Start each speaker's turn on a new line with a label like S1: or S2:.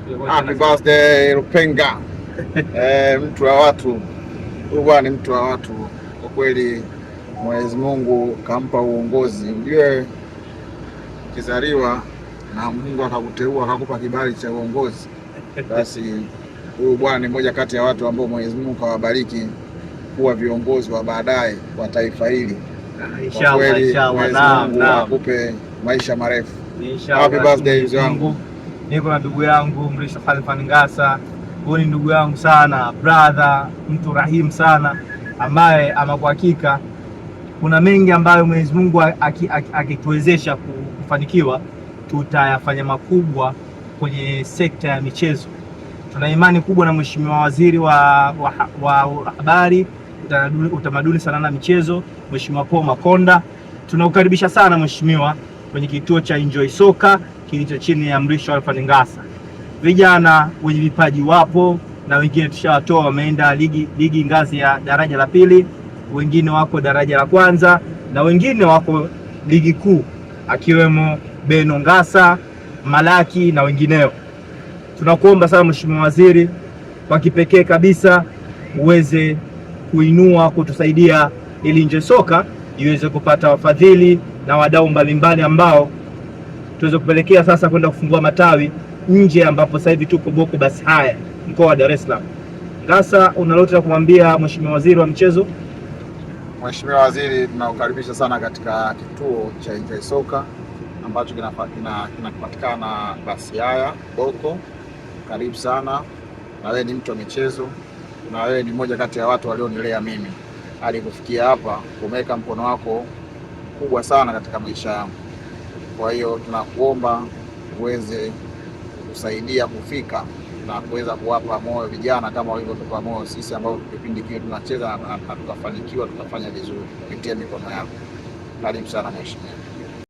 S1: Happy birthday Lupenga. Mtu wa watu. Huyu bwana ni mtu wa watu. Kwa kweli Mwenyezi Mungu kampa uongozi. Ujue ukizaliwa na Mungu akakuteua akakupa kibali cha uongozi, basi huyu bwana ni mmoja kati ya watu ambao Mwenyezi Mungu kawabariki kuwa viongozi wa baadaye wa taifa hili. Kwa kweli Mwenyezi Mungu akupe maisha marefu. Happy birthday mzee wangu.
S2: Niko na ndugu yangu Mrisho Khalfan Ngassa. Huyu ni ndugu yangu sana, brother, mtu rahim sana, ambaye ama kwa hakika kuna mengi ambayo Mwenyezi Mungu akituwezesha kufanikiwa, tutayafanya makubwa kwenye sekta ya michezo. Tuna imani kubwa na Mheshimiwa Waziri wa Habari, Utamaduni, Sanaa na Michezo, Mheshimiwa Paul Makonda. Tunaukaribisha sana mheshimiwa kwenye kituo cha Enjoy Soka kilicho chini ya Mrisho Khalfan Ngassa. Vijana wenye vipaji wapo na wengine tushawatoa, wameenda ligi ngazi ya daraja la pili, wengine wako daraja la kwanza na wengine wako ligi kuu, akiwemo Beno Ngassa, Malaki na wengineo. Tunakuomba sana Mheshimiwa Waziri, kwa kipekee kabisa uweze kutusaidia ili Enjoy Soka iweze kupata wafadhili na wadau mbalimbali ambao tuweze kupelekea sasa kwenda kufungua matawi nje, ambapo sasa hivi tuko Boko Basi Haya, mkoa wa Dar es Salaam. Ngassa, unalote la kumwambia Mheshimiwa Waziri wa Michezo?
S1: Mheshimiwa Waziri, tunakukaribisha sana katika kituo cha Enjoy Soka ambacho kinapatikana Basi Haya Boko. Karibu sana, na wewe ni mtu wa michezo, na wewe ni mmoja kati ya watu walionilea mimi hadi kufikia hapa. Umeweka mkono wako kubwa sana katika maisha yangu. Kwa hiyo tunakuomba uweze kusaidia kufika na kuweza kuwapa moyo vijana kama walivyotupa moyo sisi ambao kipindi kile tunacheza na tukafanikiwa, tukafanya vizuri kupitia mikono yako. Karibu sana mheshimiwa.